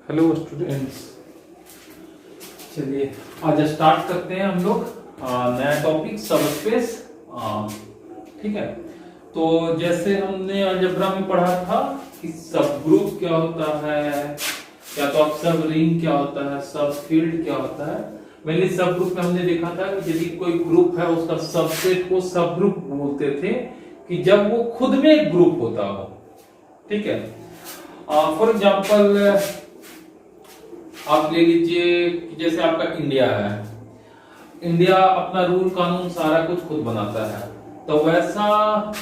Hello students, चलिए आज start करते हैं हम लोग नया टॉपिक सबस्पेस। ठीक है, तो जैसे हमने अलजेब्रा में पढ़ा था कि सब ग्रुप क्या होता है, या तो आप सब रिंग क्या होता है, सब फील्ड क्या होता है। मेनली सब ग्रुप में हमने देखा था कि यदि कोई ग्रुप है उसका सबसेट को सब ग्रुप बोलते थे कि जब वो खुद में एक ग्रुप होता हो। ठीक है, फॉर एग्जाम्पल आप ले लीजिए कि जैसे आपका इंडिया है, इंडिया अपना रूल कानून सारा कुछ खुद बनाता है, तो वैसा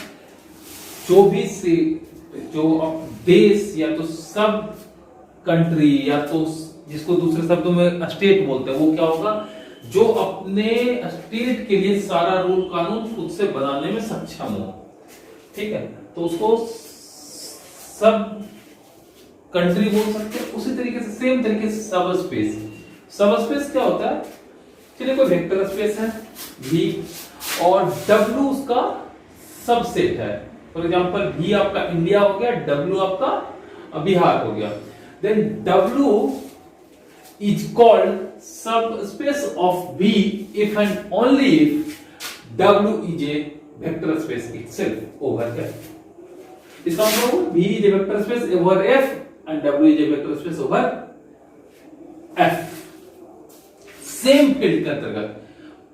जो भी जो देश या तो सब कंट्री या तो जिसको दूसरे शब्दों में स्टेट बोलते हैं, वो क्या होगा, जो अपने स्टेट के लिए सारा रूल कानून खुद से बनाने में सक्षम हो। ठीक है, तो उसको सब कंट्री बोल सकते हैं। उसी तरीके से सेम तरीके से सब स्पेस क्या होता है, चलिए कोई वेक्टर स्पेस है V और W उसका सबसेट है। फॉर एग्जांपल V आपका इंडिया हो गया, W आपका बिहार हो गया, देन W इज कॉल्ड सब space of V if and only if W is a vector space itself over F। इसका मतलब V is a vector space over F and W is a vector space over F। Same field के अंतर्गत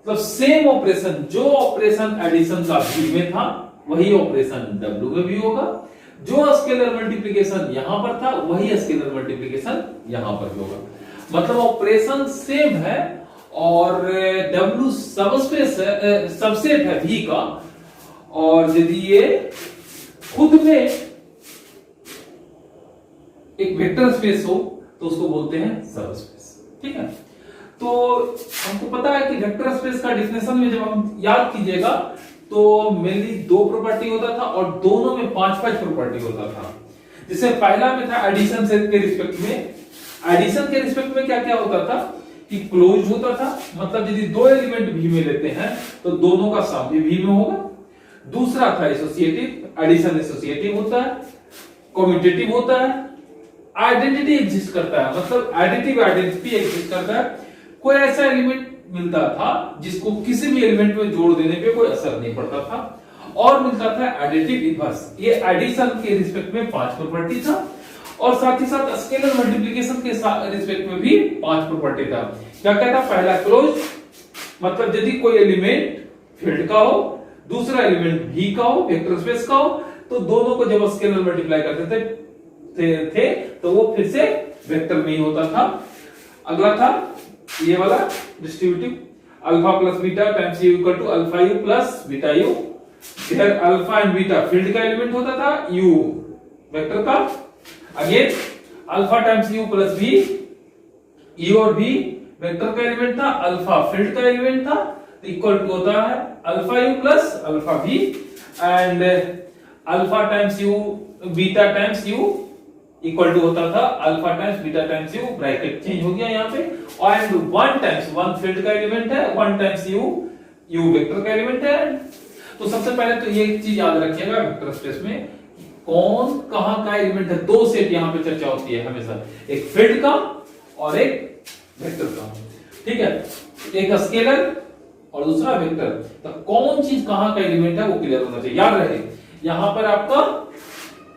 मतलब same operation, जो operation addition का V में था वही ऑपरेशन W में भी होगा, जो स्केलर मल्टीप्लिकेशन यहां पर था वही स्केलर मल्टीप्लिकेशन यहां पर भी होगा। मतलब ऑपरेशन सेम है और W सबस्पेस है, सबसेट है V का, और यदि ये खुद में एक वेक्टर स्पेस हो तो उसको बोलते हैं सबस्पेस। ठीक है, तो हमको पता है कि वेक्टर स्पेस का डेफिनेशन में जब हम याद कीजिएगा तो मेनली दो प्रॉपर्टी होता था और दोनों में 5-5 प्रॉपर्टी होता था। जिससे पहला में था एडिशन के रिस्पेक्ट में, एडिशन के रिस्पेक्ट में क्या क्या होता था कि क्लोज होता था, मतलब यदि दो एलिमेंट V में लेते हैं तो दोनों का सम भी V में होगा। दूसरा था एसोसिएटिव, एडिशन एसोसिएटिव होता है, कम्यूटेटिव होता है, आइडेंटिटी एग्जिस्ट करता है, मतलब एडिटिव आइडेंटिटी एग्जिस्ट करता है। कोई ऐसा एलिमेंट मिलता था जिसको किसी भी एलिमेंट में जोड़ देने पे कोई असर नहीं पड़ता था, और मिलता था एडिटिव इनवर्स। ये एडिशन के रिस्पेक्ट में 5 प्रॉपर्टी था, और साथ ही साथ स्केलर मल्टीप्लिकेशन के रिस्पेक्ट में भी 5 प्रॉपर्टी था। क्या क्या था, पहला क्लोज, मतलब यदि कोई एलिमेंट फील्ड का हो, दूसरा एलिमेंट V का हो, वेक्टर स्पेस का हो, तो दोनों को जब स्केलर मल्टीप्लाई करते थे तो वो फिर से वेक्टर में ही होता था। अगला था ये वाला distributive, alpha plus beta times u equal to alpha u plus beta u. इधर अल्फा एंड बीटा फील्ड का एलिमेंट होता था, यू वेक्टर का। Again alpha times u plus b, u और बी वेक्टर का एलिमेंट था, अल्फा फील्ड का element था, तो इक्वल टू होता है alpha u plus alpha b, and alpha times u beta times u equal to होता था alpha times beta times you, bracket change हो गया यहाँ पे, एंड 1 टाइम्स 1 फील्ड का एलिमेंट है, 1 टाइम्स यू, यू वेक्टर का एलिमेंट है। तो सबसे पहले तो ये चीज याद रखिएगा वेक्टर स्पेस में कौन कहां का एलिमेंट है। दो सेट यहाँ पे चर्चा होती है हमेशा, एक फील्ड का और एक वेक्टर का। ठीक है, एक स्केलर और दूसरा वेक्टर, तो कौन चीज कहां का एलिमेंट है वो क्लियर होना चाहिए। याद रहे यहां पर आपका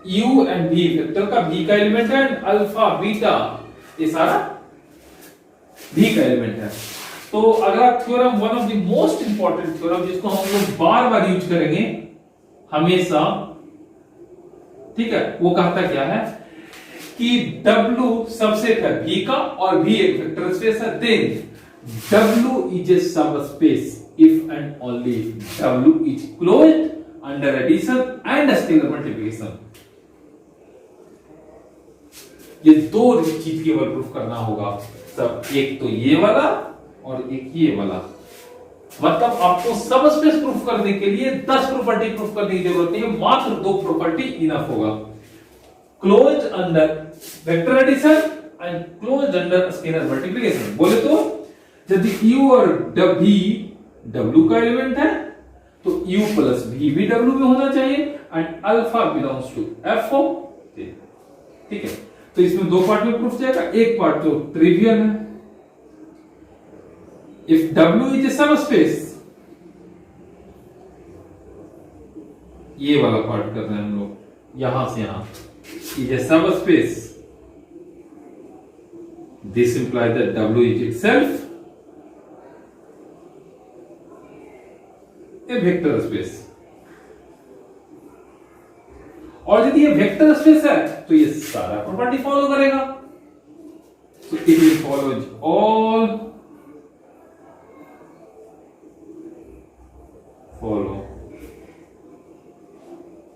U एंड V वेक्टर का V का एलिमेंट है, एंड अल्फा बीटा ये सारा V का एलिमेंट है। तो अगला theorem, one of the most important theorem जिसको हम लोग बार बार यूज करेंगे हमेशा, ठीक है, वो कहता क्या है कि W सबसेट है V का और V एक वेक्टर स्पेस है, then W is a subspace if and only if W is closed under addition and scalar multiplication। ये दो चीज केवल प्रूफ करना होगा सब, एक तो ये वाला और एक ये वाला। मतलब आपको सब स्पेस प्रूफ करने के लिए 10 प्रॉपर्टी प्रूफ करने की जरूरत नहीं है, मात्र 2 प्रॉपर्टी इनफ होगा, close under vector addition and close under scalar multiplication. बोले तो यदि U और V W का एलिमेंट है तो U प्लस V भी W में होना चाहिए, and alpha belongs to F हो। ठीक है, तो इसमें दो पार्ट में प्रूफ जाएगा, एक पार्ट जो ट्रिवियल है, इफ W इज ए सब स्पेस, ये वाला पार्ट कर रहे हैं हम लोग, यहां से यहां, इज ए सब space, this implies that W is itself a vector space. और यदि ये वेक्टर स्पेस है तो ये सारा प्रॉपर्टी फॉलो करेगा, so it will follow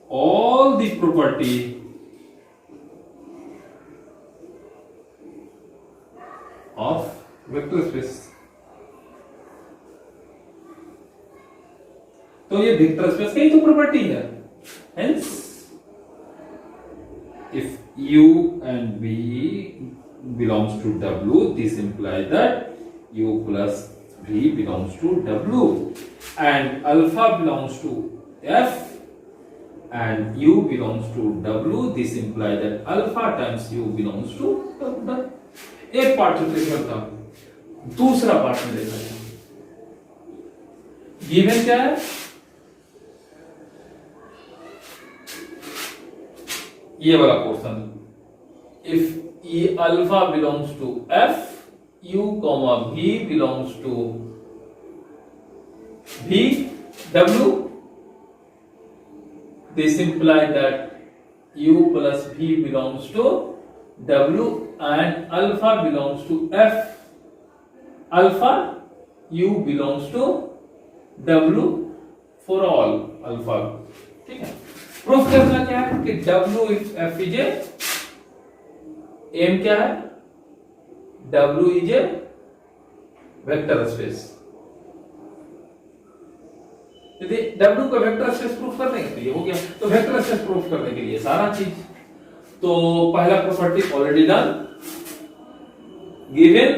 all the property of vector space. तो ये वेक्टर स्पेस का ही तो प्रॉपर्टी है। Hence if U and V belongs to W, this implies that U plus V belongs to W, and alpha belongs to F and U belongs to W, this implies that alpha times U belongs to W। एक part तो trivial था, दूसरा part में देखा जाए, given क्या है, ये वाला portion, if E alpha belongs to F, U comma V belongs to V W, this implies that U plus V belongs to W and alpha belongs to F, alpha U belongs to W for all alpha। ठीक है, proof करना क्या है कि W if F is a, aim क्या है, W is a vector space. यदि W का वेक्टर स्पेस प्रूफ करने के लिए हो गया, तो वेक्टर स्पेस प्रूफ करने के लिए सारा चीज, तो पहला प्रॉपर्टी ऑलरेडी डन, गिवन,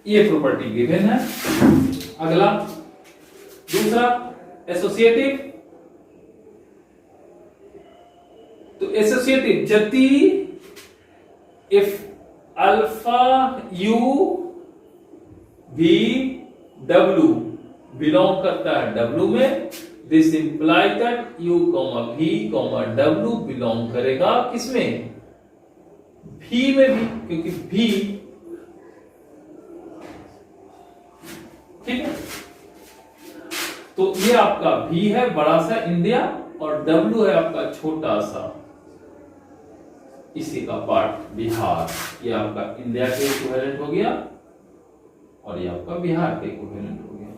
ये प्रॉपर्टी गिवन है। अगला दूसरा एसोसिएटिव, तो एसोसिएटिव यदि if alpha u V W belong करता है W में, this implies that U comma V comma W belong करेगा किसमें, V में भी, क्योंकि V, ठीक है, तो ये आपका V है बड़ा सा इंडिया और W है आपका छोटा सा, इसी का पार्ट बिहार, ये आपका इंडिया के इक्विवेलेंट हो गया और ये आपका बिहार के इक्विवेलेंट हो गया।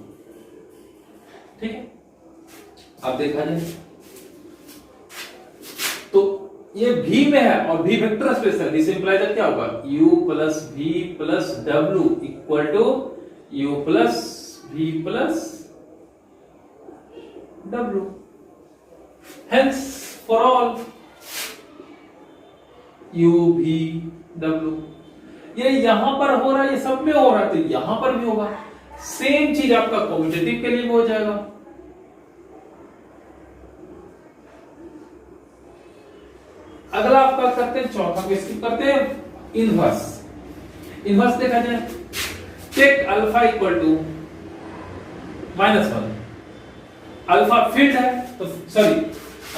ठीक है, अब देखा जाए तो ये V में है और V वेक्टर स्पेस है, दिस इंप्लाइज दैट क्या होगा, U plus V plus W equal to U plus V plus W। Hence for all U V W, ये यहां पर हो रहा है, ये सब में हो रहा है, तो यहां पर भी होगा। सेम चीज आपका कम्यूटेटिव के लिए भी हो जाएगा। अगला आपका करते हैं, चौथा को स्किप करते हैं, इनवर्स। इनवर्स देखा जाए, take alpha equal to -1, alpha field है तो सॉरी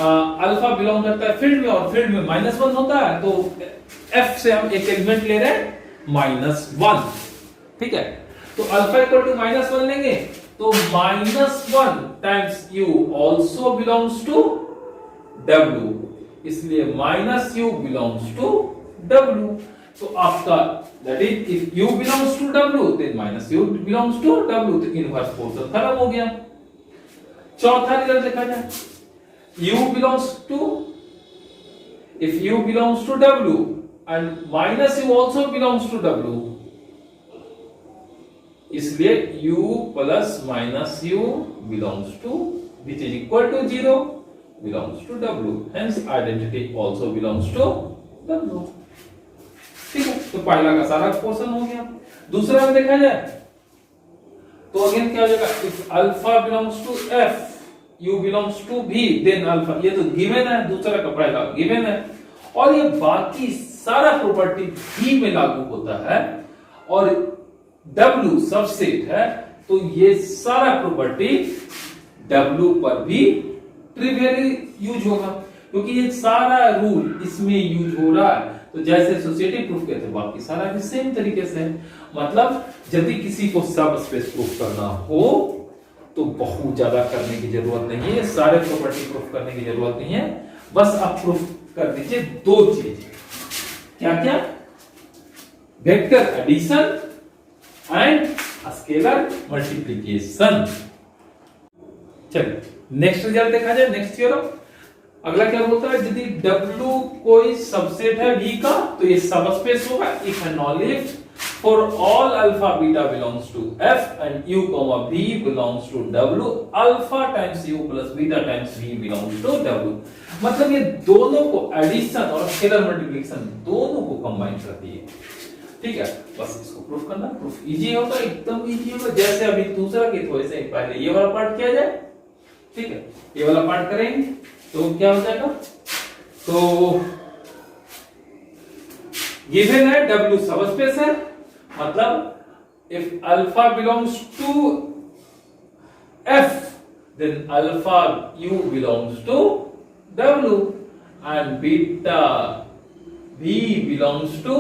अल्फा बिलोंग करता है फील्ड में और फील्ड में -1 होता है, तो F से हम एक एलिमेंट ले रहे हैं -1। ठीक है, तो अल्फा इक्वल टू -1 लेंगे तो -1 times U also belongs to W, इसलिए -U बिलोंग्स टू W। तो आपका that is if U belongs to W then -U belongs to W, तो इनवर्स पोर्शन खत्म हो गया। चौथा रिजल्ट देखा जाए, U belongs to, if U belongs to W and -U also belongs to W, इसलिए U plus -U belongs to, which is equal to 0 belongs to W, hence identity also belongs to W। ठीक है, तो पहला का सारा portion हो गया। दूसरा में देखा जाए तो अगेन क्या हो जाएगा, if alpha belongs to F, U belongs to V, then alpha, ये तो गिवन है, दूसरा का पहला गिवन है, और ये बाकी सारा प्रॉपर्टी V में लागू होता है, और W सबसेट है तो ये सारा प्रॉपर्टी W पर भी ट्रिवियली यूज होगा, क्योंकि ये सारा रूल इसमें यूज हो रहा है। तो जैसे एसोसिएटिव प्रूफ कहते हैं, बाकी सारा भी सेम तरीके से है। मतलब यदि किसी को सब स्पेस प्रूफ करना हो तो बहुत ज्यादा करने की जरूरत नहीं है, सारे प्रॉपर्टी प्रूफ करने की जरूरत नहीं है, बस आप प्रूफ कर दीजिए दो चीज। क्या क्या? Vector addition and scalar multiplication. चलिए नेक्स्ट रिजल्ट देखा जाए, नेक्स्ट थ्योरम। अगला क्या बोलता है, यदि W कोई सबसेट है V का तो ये सबस्पेस होगा if and only if for all alpha beta belongs to F and U, V belongs to W, alpha times U plus beta times V belongs to W। मतलब ये दोनों को एडिशन और स्केलर मल्टीप्लिकेशन दोनों को combine करती है। ठीक है, बस इसको प्रूफ करना, प्रूफ इजी होगा, एकदम इजी होगा। जैसे अभी दूसरा के थोड़े से पहले ये वाला पार्ट किया जाए। ठीक है, ये वाला पार्ट करेंगे तो क्या हो जाएगा, तो गिवन है W सबस्पेस है, मतलब if alpha belongs to F then alpha U belongs to W and beta V belongs to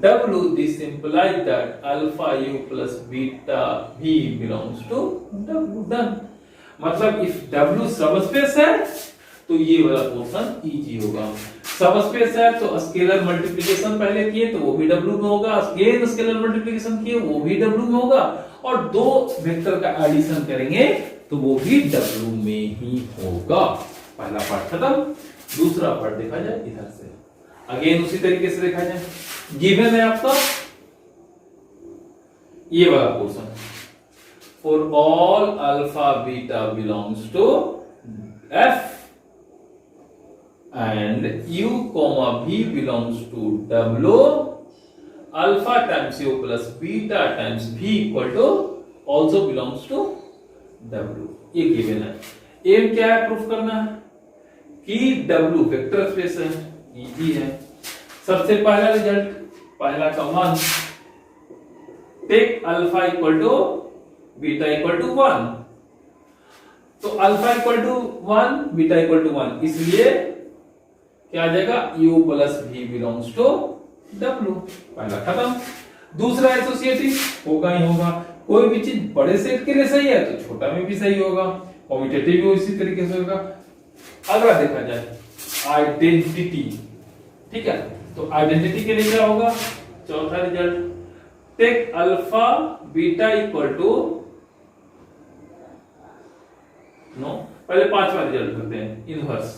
W. This implies that alpha U plus beta V belongs to W. Done. मतलब if W subspace है तो ये वाला portion easy होगा। Subspace है तो scalar multiplication पहले किए तो वो भी W में होगा, अगेन स्केलर मल्टीप्लिकेशन किए वो भी W में होगा, और दो वेक्टर का एडिशन करेंगे तो वो भी W में ही होगा। पहला पार्ट खत्म। दूसरा पार्ट देखा जाए इधर से, अगेन उसी तरीके से देखा जाए। गिवन है आपका ये वाला portion, for all alpha beta belongs to F and U, V belongs to W, alpha times U plus beta times V equal to also belongs to W। ये गिवन है। एम क्या है, प्रूफ करना है कि W वेक्टर स्पेस है, easy है। सबसे पहला रिजल्ट, पहला का 1, take alpha equal to beta equal to 1, तो alpha equal to 1 beta equal to 1, इसलिए क्या आ जाएगा, U plus V belongs to W। पहला खत्म। दूसरा एसोसिएटिव होगा ही होगा, कोई भी चीज बड़े सेट के लिए सही है तो छोटा में भी सही होगा, कम्यूटेटिव भी इसी तरीके से होगा। अगला देखा जाए आइडेंटिटी। ठीक है, तो आइडेंटिटी के लिए क्या होगा, चौथा result, take alpha beta equal to no, पहले पांचवा रिजल्ट करते हैं, इनवर्स।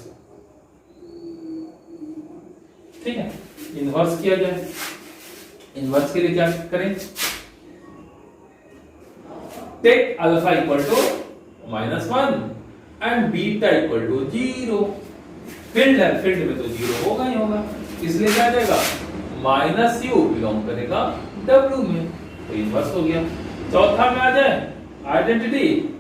ठीक है, इनवर्स किया जाए। इनवर्स के लिए क्या करें, take alpha equal to -1 and beta equal to 0। Field है, फील्ड में तो 0 होगा ही होगा, इसलिए क्या आ जाएगा, -U बिलोंग करेगा W में, तो इनवर्स हो गया। चौथा में आ जाए आइडेंटिटी,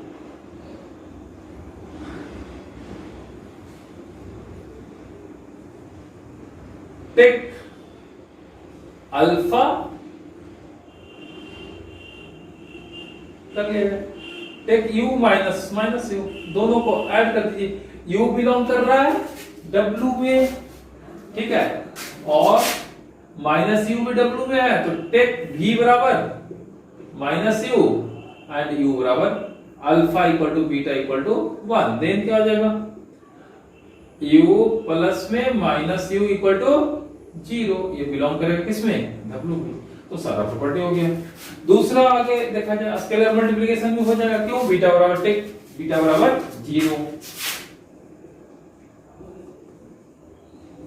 टेक अल्फा कर लिया, टेक U माइनस U, दोनों को ऐड कर दीजिए। U बिलोंग कर रहा है W में, ठीक है, और -U भी W में है, तो टेक V बराबर -U एंड U बराबर alpha equal to beta equal to 1, then क्या हो जाएगा, U प्लस में -U इक्वल टू 0, ये बिलोंग करेगा किसमें, W में, तो सारा प्रॉपर्टी हो गया। दूसरा आगे देखा जाए स्केलर मल्टीप्लिकेशन भी हो जाएगा, क्यों, बीटा बराबर टेक बीटा बराबर 0,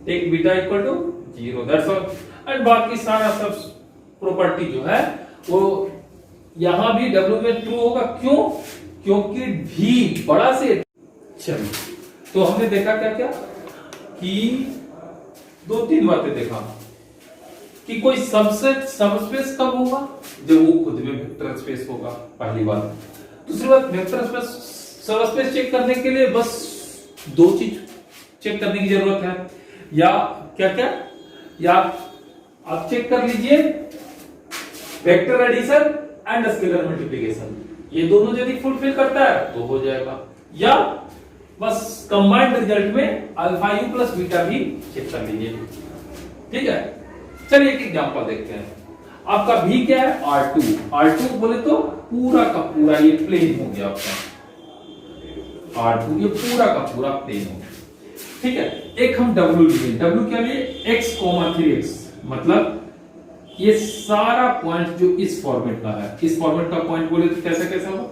take beta equal to 0, that's all. And बाकी सारा सब प्रॉपर्टी जो है वो यहां भी W में ट्रू होगा, क्यों, क्योंकि V बड़ा से। चलिए, तो हमने देखा क्या क्या कि 2-3 बातें देखा कि कोई सबस्पेस कब होगा, जब वो खुद में वेक्टर स्पेस होगा, पहली बात। दूसरी बात, वेक्टर स्पेस सबस्पेस चेक करने के लिए बस 2 चीज चेक करने की जरूरत है, या क्या क्या, या आप चेक कर लीजिए vector addition and scalar multiplication, ये दोनों यदि फुलफिल करता है तो हो जाएगा, या बस कंबाइंड रिजल्ट में अल्फा यू प्लस बीटा भी चेक कर लीजिए। ठीक है, चलिए एक एग्जांपल देखते हैं। आपका भी क्या है, R2, R2 बोले तो पूरा का पूरा ये प्लेन हो गया आपका, R2 ये पूरा का पूरा प्लेन हो गया। ठीक है, एक हम W लिए, W क्या लिए, x, 3x, मतलब ये सारा पॉइंट जो इस फॉर्मेट का है, इस फॉर्मेट का पॉइंट बोले तो कैसा कैसा होगा,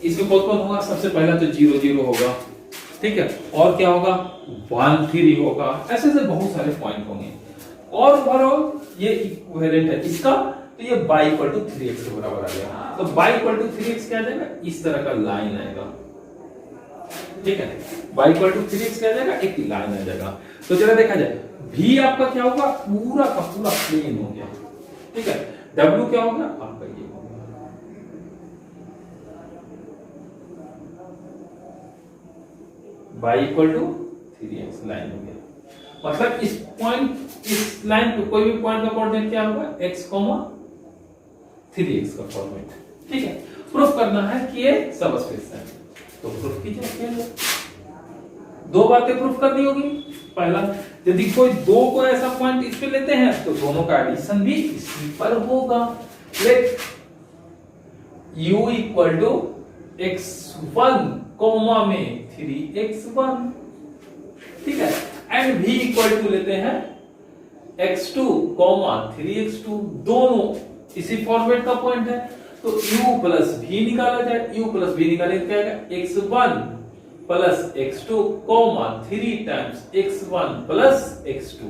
इसमें कौन होगा, सबसे पहला तो 0 0 होगा, ठीक है, और क्या होगा 1 3 होगा, ऐसे ऐसे बहुत सारे पॉइंट होंगे, और ओवरऑल ये इक्विवेलेंट है इसका, तो ये y इक्वल टू 3x के बराबर आ गया। तो y इक्वल टू 3x क्या आ जाएगा, इस तरह का लाइन आएगा। ठीक है, y इक्वल टू 3x क्या आ जाएगा, एक लाइन आ जाएगा। तो जरा देखा जाए, v आपका क्या होगा, पूरा का पूरा प्लेन हो गया। ठीक है, w क्या होगा आपका, ये y equal to 3x line हो गया। मतलब इस पॉइंट, इस लाइन पे कोई भी पॉइंट का कोऑर्डिनेट क्या होगा, x, 3x का कोऑर्डिनेट। ठीक है, प्रूफ करना है कि ये सबस्पेस है, तो प्रूफ कीजिए। दो बातें प्रूफ करनी होगी। पहला, यदि कोई दो को ऐसा पॉइंट इस पे लेते हैं तो दोनों का एडिशन भी इसी पर होगा। Let u equal to x1 comma में 3x1, ठीक है, एंड v इक्वल टू लेते हैं x2 3x2, दोनों इसी फॉर्मेट का पॉइंट है, तो u प्लस v निकाला जाए, u प्लस v निकाले क्या आएगा, x1 plus x2 3 times x1 plus x2,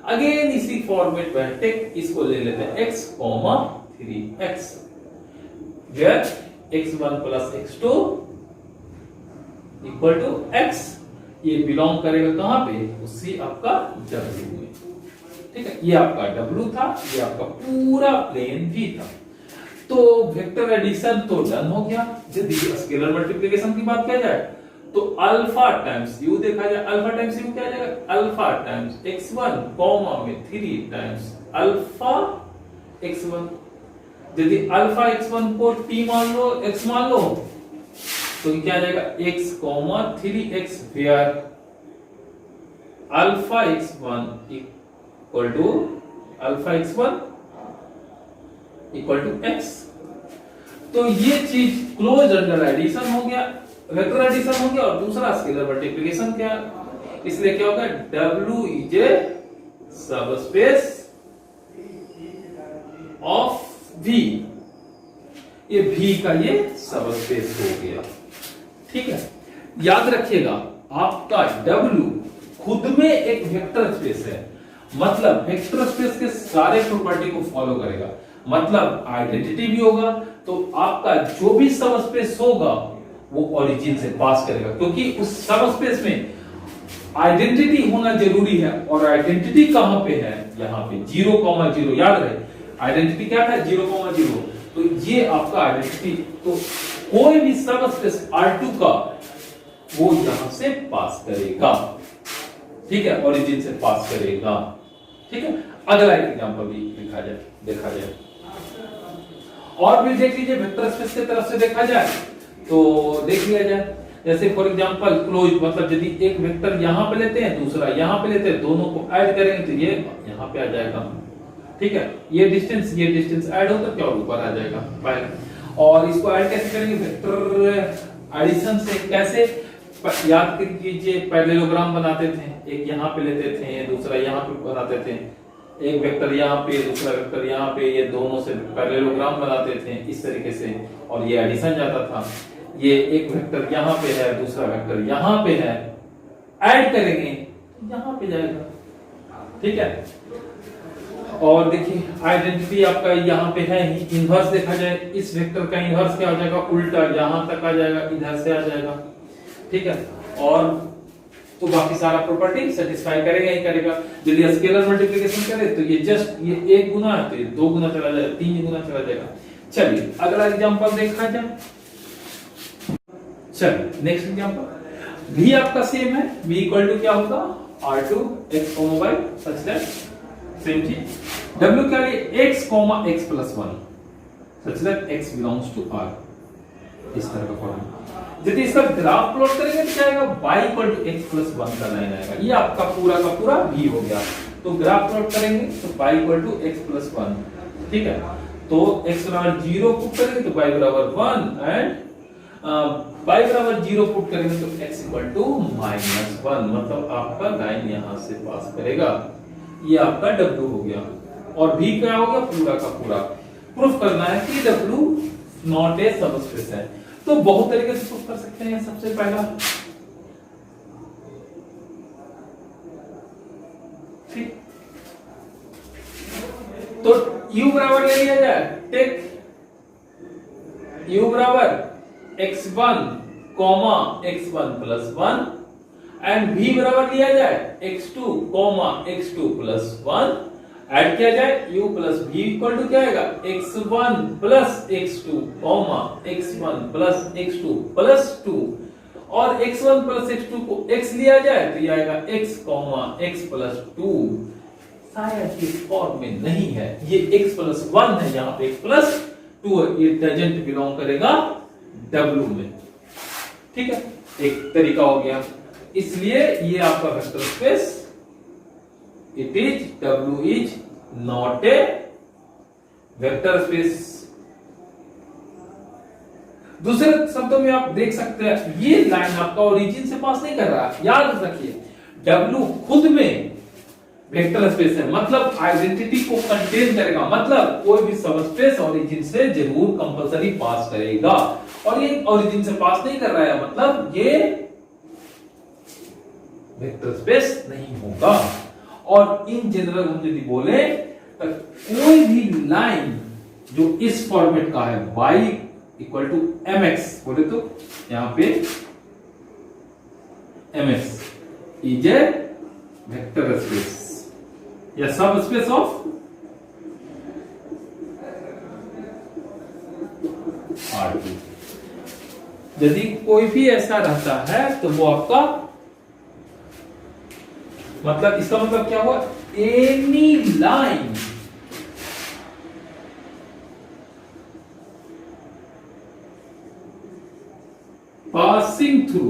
again इसी फॉर्मेट में टेक इसको ले लेते हैं x 3x, where x1 plus x2 equal to x, ये बिलोंग करेगा कहां पे, उसी आपका W में। ठीक है, ये आपका W था, ये आपका पूरा प्लेन भी था। तो वेक्टर एडिशन तो डन हो गया। यदि स्केलर मल्टीप्लिकेशन की बात किया जाए तो अल्फा टाइम्स u देखा जाए, अल्फा टाइम्स u क्या आ जाएगा, अल्फा टाइम्स x1 कॉमा में 3 टाइम्स अल्फा x1। यदि अल्फा x1 को t मान लो, x मान लो, तो क्या आ जाएगा, x 3x, where alpha x1 equal to x। तो ये चीज क्लोज अंडर एडिशन हो गया, वेक्टर एडिशन हो गया, और दूसरा स्केलर मल्टीप्लिकेशन क्या, इसलिए क्या होगा, W is a subspace of V, ये V का ये सबस्पेस हो गया। ठीक है, याद रखिएगा आपका W खुद में एक वेक्टर स्पेस है, मतलब वेक्टर स्पेस के सारे प्रॉपर्टी को फॉलो करेगा, मतलब आइडेंटिटी भी होगा, तो आपका जो भी सबस्पेस होगा वो ओरिजिन से पास करेगा, क्योंकि उस सबस्पेस में आइडेंटिटी होना जरूरी है, और आइडेंटिटी कहां पे है, यहां पे 0,0, याद रहे आइडेंटिटी क्या था, 0,0, तो ये आपका आइडेंटिटी, तो कोई भी सबस्पेस R2 का वो यहां से पास करेगा। ठीक है, ओरिजिन से पास करेगा। ठीक है, अगला एग्जांपल भी देखा जाए और भी देख लीजिए, वेक्टर स्पेस की तरफ से देखा जाए तो देख लिया जाए। जैसे फॉर एग्जांपल क्लोज, मतलब यदि एक वेक्टर यहां पे लेते हैं, दूसरा यहां पे लेते हैं, दोनों को ऐड करेंगे तो ये यहां पे आ जाएगा। ठीक है, ये डिस्टेंस ऐड होकर क्या ऊपर आ जाएगा पहले, और इसको ऐड कैसे करेंगे, वेक्टर एडिशन से। कैसे, याद कीजिए पैरेललोग्राम बनाते थे, एक यहाँ पे लेते थे, दूसरा यहाँ पे बनाते थे, एक वेक्टर यहाँ पे, दूसरा वेक्टर यहाँ पे, ये दोनों से पैरेललोग्राम बनाते थे इस तरीके से, और ये एडिशन जाता था। ये एक वेक्टर यहाँ पे है, दूसरा वेक्टर यहाँ पे है, ऐड करेंगे यहाँ पे जाएगा। ठीक है, और देखिए आइडेंटिटी आपका यहाँ पे है ही, इनवर्स देखा जाए, इस वेक्टर का इनवर्स क्या हो जाएगा, उल्टा यहाँ तक आ जाएगा, इधर से आ जाएगा। ठीक है, और तो बाकी सारा प्रॉपर्टी सेटिस्फाई करेगा ही करेगा। यदि स्केलर मल्टीप्लिकेशन करें तो ये जस्ट ये 1 गुना है तो ये 2 गुना चला जाएगा, 3 गुना चला जाएगा। चलिए अगला एग्जांपल देखा जाए। चलिए नेक्स्ट एग्जांपल, v आपका सेम है, v इक्वल टू क्या होगा, R2 x, y such that same चीज W क्या है x, x plus 1 such that x belongs to R, इस तरह का फॉर्मूला। यदि इसका ग्राफ प्लॉट करेंगे तो क्या आएगा y equal to x plus 1 का लाइन आएगा, ये आपका पूरा का पूरा v हो गया। तो ग्राफ प्लॉट करेंगे तो y equal to x plus 1, ठीक है। तो x बराबर 0 पुट करेंगे तो y बराबर 1 एंड y बराबर 0 पुट करेंगे तो x इक्वल टू -1, मतलब आपका लाइन यहां से पास करेगा, ये आपका W हो गया। और V क्या हो गया पूरा का पूरा। प्रूफ करना है कि W नॉट ए सबस्पेस है, तो बहुत तरीके से प्रूफ कर सकते हैं। सबसे पहला ठीक, तो U बराबर ले लिया जाए, टेक U बराबर x1, x1 plus 1 and v बराबर लिया जाए x2, x2 plus 1, ऐड किया जाए u plus v equal to क्या आएगा x1 plus x2, x1 plus x2 plus 2, और x1 plus x2 को x लिया जाए तो ये आएगा x, x plus 2। शायद इस फॉर्म में नहीं है, ये x plus 1 है, यहाँ पे x plus 2 है, ये डजंट बिलोंग करेगा W में, ठीक है। एक तरीका हो गया, इसलिए ये आपका vector space, it is W is not a vector space. दूसरे शब्दों में आप देख सकते हैं ये लाइन आपका ओरिजिन से पास नहीं कर रहा है, याद रखिए W खुद में वेक्टर स्पेस है, मतलब आइडेंटिटी को कंटेन करेगा, मतलब कोई भी सबस्पेस ओरिजिन से जरूर कंपलसरी पास करेगा, और ये ओरिजिन से पास नहीं कर रहा है मतलब ये वेक्टर स्पेस नहीं होगा। और इन जनरल हम यदि बोले तो कोई भी लाइन जो इस फॉर्मेट का है y इक्वल टू mx बोले तो यहां पे mx is a vector space या सब स्पेस ऑफ R2। यदि कोई भी ऐसा रहता है तो वो आपका मतलब, इसका मतलब क्या हुआ, any line passing through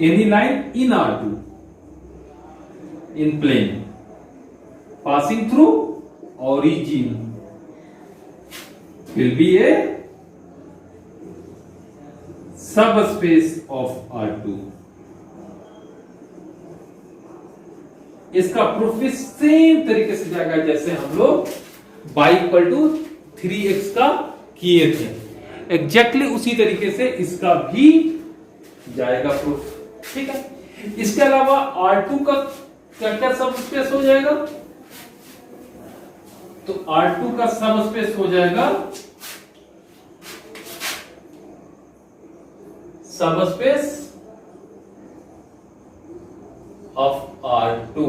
any line in R2 in plane passing through origin will be a subspace of R2। इसका प्रूफ भी सेम तरीके से जाएगा जैसे हम लोग y इक्वल टू 3x का किए थे, एग्जैक्टली उसी तरीके से इसका भी जाएगा प्रूफ, ठीक है। इसके अलावा R2 का क्या क्या सब स्पेस हो जाएगा, तो R2 का सब स्पेस हो जाएगा सब स्पेस ऑफ R2।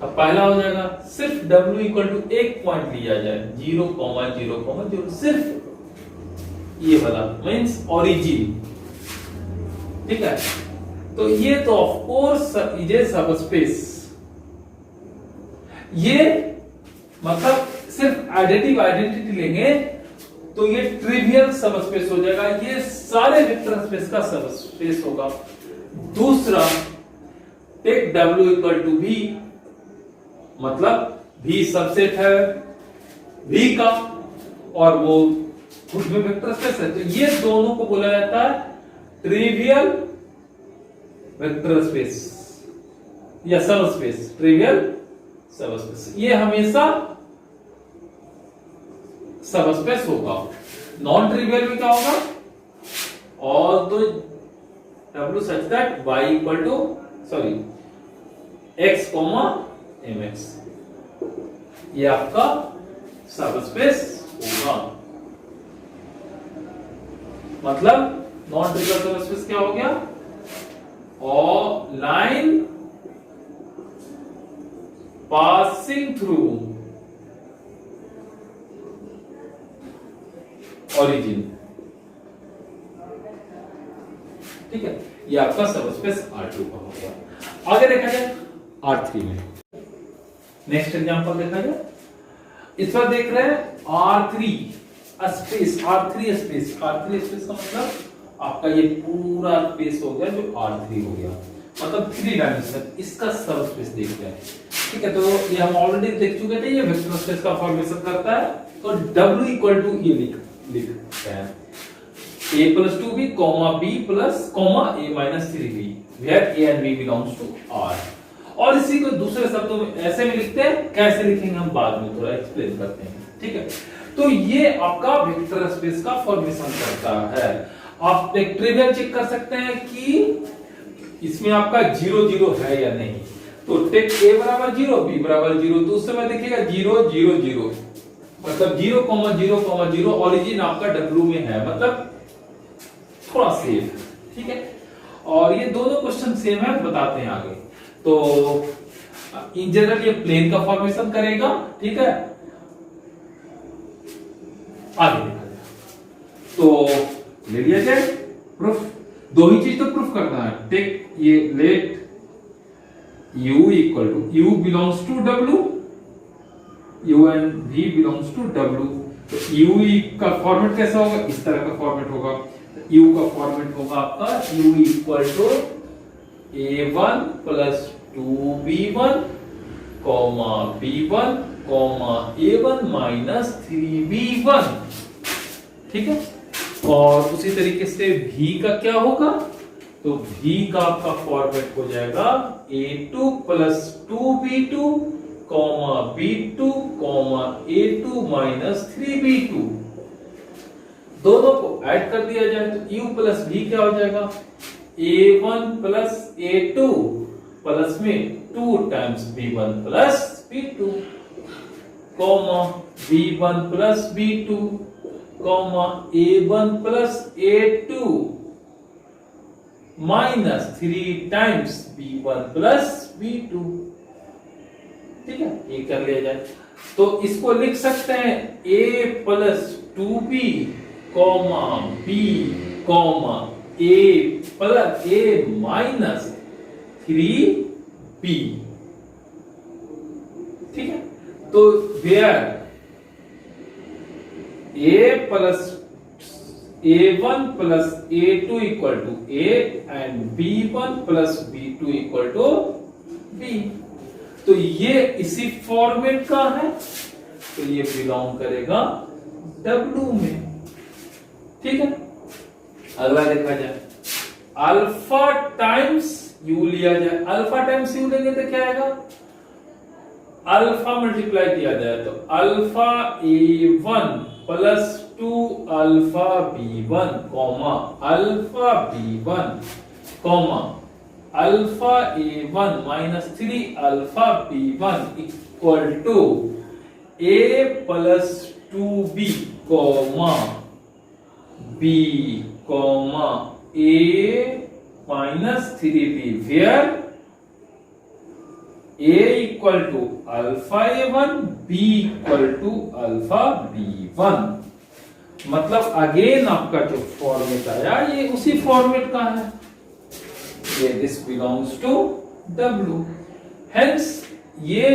अब पहला हो जाएगा सिर्फ W इक्वल टू एक पॉइंट लिया जाए 0,0,0, सिर्फ ये वाला मींस ओरिजिन, ठीक है। तो ये तो of course is a subspace, ये मतलब सिर्फ आइडेंटिटी लेंगे तो ये ट्रिवियल सबस्पेस हो जाएगा, ये सारे वेक्टर स्पेस का सबस्पेस होगा। दूसरा take W equal to V, मतलब V सबसेट है V का और वो खुद में वेक्टर स्पेस है, तो ये दोनों को बोला जाता है ट्रिवियल वेक्टर स्पेस या सबस्पेस, ट्रिवियल सबस्पेस, ये हमेशा सबस्पेस होगा। नॉन ट्रिवियल में क्या होगा, ऑल दो W such that y equal to x, mx, ये आपका सबस्पेस होगा। मतलब नॉन ट्रिवियल सबस्पेस क्या हो गया, और लाइन पासिंग थ्रू origin ठीक है, ये आपका सब स्पेस R2 का हो गया। आगे देखा जाए R3 में, नेक्स्ट एग्जांपल देखा जाए। इस बार देख रहे हैं R3 space, R3 space, R3 space का मतलब आपका ये पूरा स्पेस हो गया जो R3 हो गया, मतलब 3 डायमेंशन, इसका सब स्पेस देखते हैं। ठीक है, तो ये हम ऑलरेडी देख चुके थे, ये वेक्टर स्पेस का फॉर्मेशन करता है। तो W इक्वल टू ये लिखते हैं a plus 2b, b plus, a minus 3b, where a and b belongs to R। और इसी को दूसरे शब्दों में ऐसे में लिखते हैं, कैसे लिखेंगे हम बाद में थोड़ा एक्सप्लेन करते हैं। ठीक है, तो ये आपका वेक्टर स्पेस का फॉर्मेशन करता है। आप एक ट्रिवियल चेक कर सकते हैं कि इसमें आपका 0 0 है या नहीं। तो टेक a बराबर 0, b बराबर 0, तो उस समय देखिएगा 0 0 0, मतलब 0 0 0 ओरिजिन आपका W में है, मतलब थोड़ा सेफ। ठीक है, और ये दोनों क्वेश्चन सेम है, बताते हैं आगे। तो इन जनरल ये प्लेन का फॉर्मेशन करेगा। ठीक है, आगे देखा जाए तो ले लिया जाए प्रूफ, दो ही चीज तो प्रूफ करना है। टेक ये let u equal to, u belongs to W, u and v belongs to W। तो u का फॉर्मेट कैसा होगा, इस तरह का फॉर्मेट होगा। u का फॉर्मेट होगा आपका u equal to a1 plus 2b1 comma b1 comma a1 minus 3b1। ठीक है, और उसी तरीके से v का क्या होगा, तो v का आपका फॉर्मेट हो जाएगा a2 plus 2b2 comma b2 comma a2 minus 3b2। दोनों को ऐड कर दिया जाए तो u प्लस v क्या हो जाएगा, a1 प्लस a2 प्लस में 2 times b1 plus b2 comma b1 plus b2 comma a1 plus a2 minus 3 times b1 plus b2। ठीक है, ये कर लिया जाए तो इसको लिख सकते हैं a plus 2b comma b comma a plus a minus 3b। ठीक है, तो where a plus a1 plus a2 equal to a and b1 plus b2 equal to b, तो ये इसी फॉर्मेट का है, तो ये बिलोंग करेगा W में। ठीक है, अगला देखा जाए अल्फा टाइम्स u लिया जाए। अल्फा टाइम्स u लेंगे तो क्या आएगा, अल्फा मल्टीप्लाई किया जाए तो alpha a1 plus 2 alpha b1 comma alpha b1 comma alpha a1 minus 3 alpha b1 equal to a plus 2b comma b comma a minus 3b, where a equal to alpha a1 b equal to alpha b1। मतलब again आपका जो format आया ये उसी format का है, ये this belongs to W। Hence ये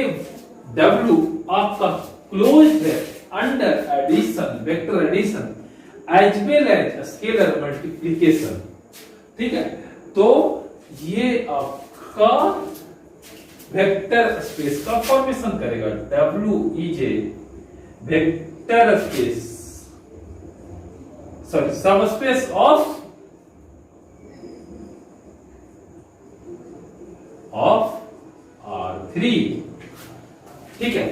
W आपका क्लोज्ड है under addition, vector addition as well as scalar multiplication. ठीक है, तो ये आपका वेक्टर स्पेस का फॉर्मेशन करेगा। W is a vector space, sorry subspace of R3। ठीक है,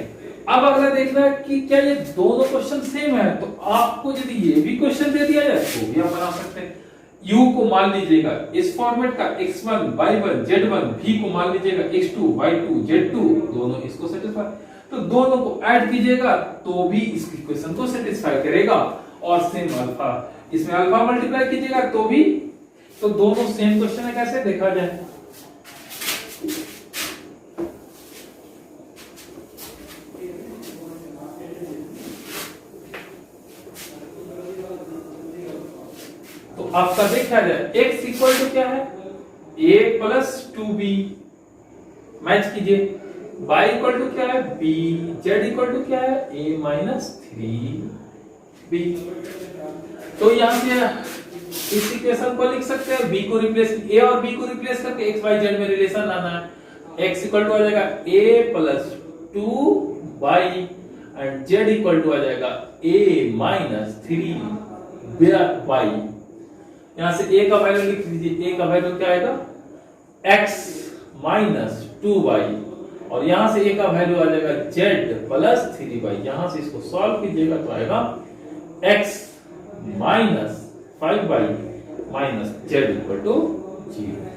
अब अगला देखना है कि क्या ये दोनों क्वेश्चन सेम है, तो आपको यदि ये भी क्वेश्चन दे दिया जाए तो भी आप बना सकते हैं। u को मान लीजिएगा इस फॉर्मेट का x1 y1 z1, v को मान लीजिएगा x2 y2 z2, दोनों इसको सेटिस्फाई, तो दोनों को ऐड कीजिएगा तो भी इस इक्वेशन को सेटिस्फाई करेगा। और सेम अल्फा, इसमें अल्फा मल्टीप्लाई कीजिएगा तो भी, तो दोनों सेम क्वेश्चन है, कैसे देखा जाए। तो आपका देखा जाए x इक्वल टू क्या है a प्लस 2b, मैच कीजिए। y इक्वल टू क्या है b, z इक्वल टू क्या है a माइनस 3b। तो यहां से इस इक्वेशन को लिख सकते हैं, b को रिप्लेस, a और b को रिप्लेस करके x y z में रिलेशन लाना है। x इक्वल टू आ जाएगा a plus 2y and z equal to आ जाएगा a माइनस 3y। यहां से a का वैल्यू लिख लीजिए, a का वैल्यू क्या आएगा x माइनस 2y, और यहां से a का वैल्यू आ जाएगा z प्लस 3y। यहां से इसको सॉल्व कीजिएगा तो आएगा x minus 5y minus z equal to 0।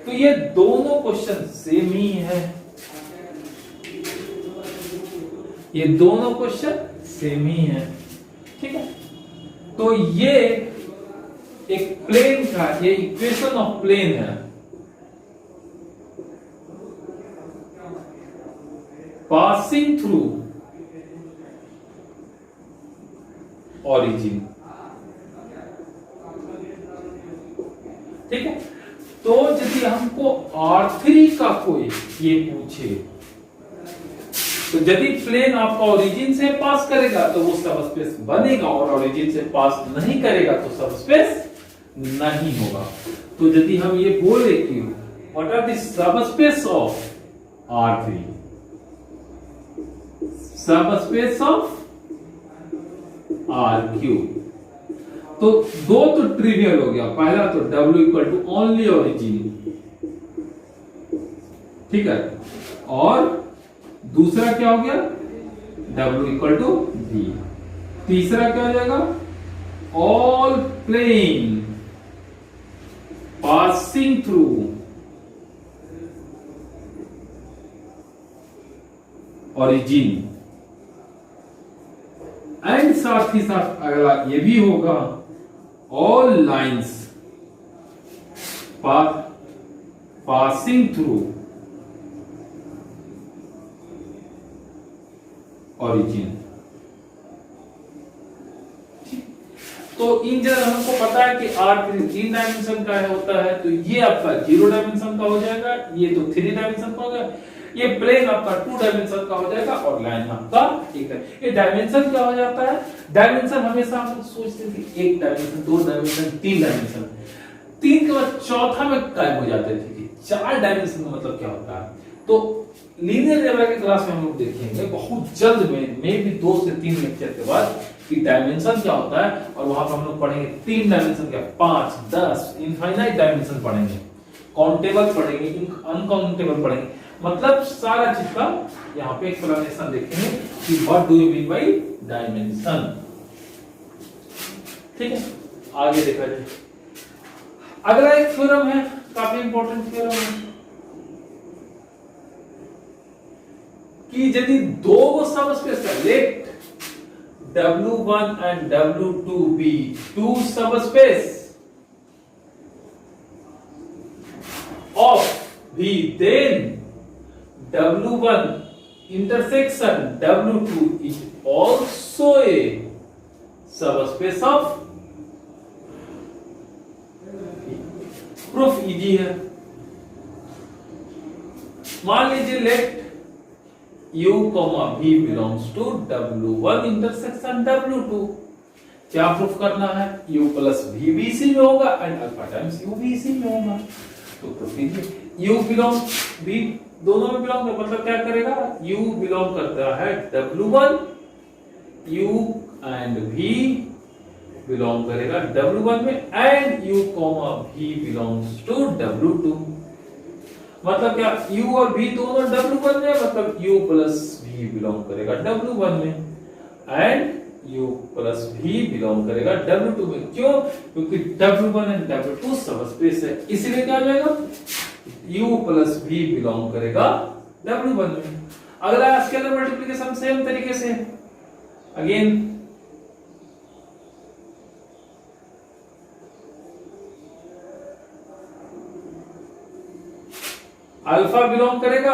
तो ये दोनों क्वेश्चन सेम ही है, ये दोनों क्वेश्चन सेम ही है, ठीक है। तो ये एक प्लेन का, ये इक्वेशन ऑफ प्लेन है, पासिंग थ्रू ओरिजिन, ठीक है। तो यदि हमको R3 का कोई ये पूछे, तो यदि प्लेन आपका ओरिजिन से पास करेगा तो वो सबस्पेस बनेगा, और ओरिजिन से पास नहीं करेगा तो सबस्पेस नहीं होगा। तो यदि हम ये बोले कि what are the subspace of R3, subspace of R3, तो दो तो ट्रिवियल हो गया। पहला तो W equal to only origin, ठीक है, और दूसरा क्या हो गया W इक्वल टू V। तीसरा क्या हो जाएगा all plane passing through origin, and साथ ही साथ अगला ये भी होगा all lines passing through origin. तो इन जगह हमको पता है कि R3 3 डायमेंशन का होता है, तो ये आपका 0 डायमेंशन का हो जाएगा, ये तो 3 डायमेंशन का हो गया, ये प्लेन आपका 2 डायमेंशन का हो जाएगा, और लाइन आपका एक है। ये डायमेंशन क्या हो जाता है, डायमेंशन हमेशा हम लोग सोचते हैं कि 1 डायमेंशन, 2 डायमेंशन, 3 डायमेंशन, 3 के बाद चौथा में गायब हो जाते थे कि 4 डायमेंशन का मतलब क्या होता है। तो लीनियर अलजेब्रा की क्लास में हम लोग देखेंगे बहुत जल्द में भी 2 से 3 लेक्चर के बाद कि डायमेंशन क्या होता है, और वहां पर हम लोग पढ़ेंगे 3 डायमेंशन क्या, 5, 10 इनफाइनाइट डायमेंशन पढ़ेंगे, काउंटेबल पढ़ेंगे, अनकाउंटेबल पढ़ेंगे, मतलब सारा चीज का यहाँ पे एक्सप्लेनेशन देखेंगे कि what do you mean by dimension, ठीक है। आगे देखा जाए, अगला एक थ्योरम है, काफी इंपॉर्टेंट थ्योरम है कि यदि दो सबस्पेस है, late W1 and W2 be two subspace of V, then W1 intersection W2 is also a subspace of V। Proof easy है। मान लीजिए late U, V belongs to W1 intersection W2। क्या proof करना है, U plus V BC में होगा and alpha times U BC में होगा। तो प्रूफ कीजिए। U बिलोंग V दोनों में बिलोंग है, मतलब क्या करेगा, U बिलोंग करता है W1, U and V belong करेगा W1 में, and U, V belongs to W2। मतलब क्या, U और V दोनों W1 में, मतलब U प्लस V बिलोंग करेगा W1 में, and U plus V belong करेगा W2 में। क्यों, क्योंकि W1 एंड W2 सबस्पेस है, इसलिए क्या हो जाएगा, U प्लस V बिलोंग करेगा W1 में। अगला स्केलर मल्टीप्लिकेशन सेम तरीके से, अगेन अल्फा बिलोंग करेगा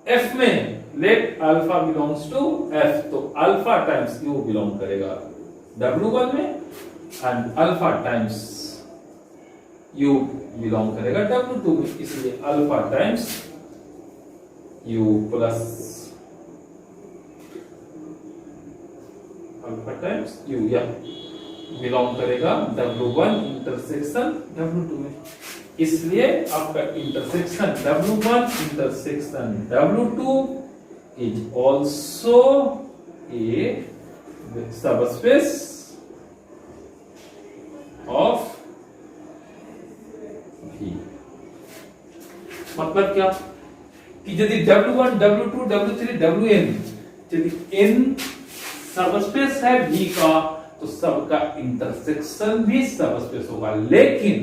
F में, let alpha belongs to F, तो अल्फा टाइम्स U बिलोंग करेगा W1 में, and alpha times U belong करेगा W2 में, इसलिए alpha times U plus alpha times U या बिलोंग करेगा W1 इंटरसेक्शन W2 में, इसलिए आपका intersection W1 intersection W2 is also a subspace of V। मतलब क्या कि यदि W1 W2 W3 Wn यदि n सबस्पेस है V का तो सबका इंटरसेक्शन भी सबस्पेस होगा, लेकिन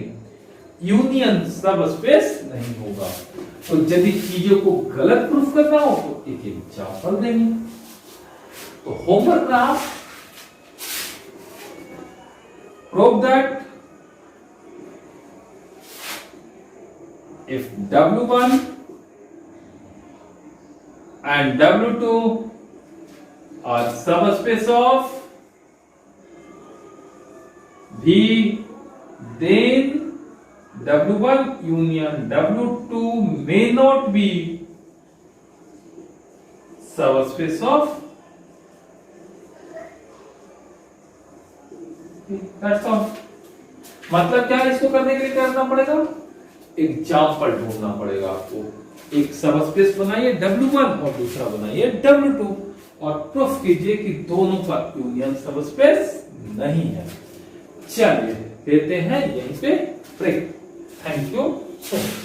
यूनियन सबस्पेस नहीं होगा। तो यदि चीजों को गलत प्रूफ करना हो तो एक एग्जांपल देंगे। तो होमवर्क रहा, prove that if W1 and W2 are subspace of V, then W1 union W2 may not be subspace of that's all। मतलब क्या है, इसको करने के लिए क्या करना पड़ेगा, एग्जाम्पल ढूंढना पड़ेगा आपको। एक सबस्पेस बनाइए W1 और दूसरा बनाइए W2 और प्रूफ कीजिए कि दोनों का यूनियन सबस्पेस नहीं है। चलिए देते हैं यहीं पे break. Thank you so much.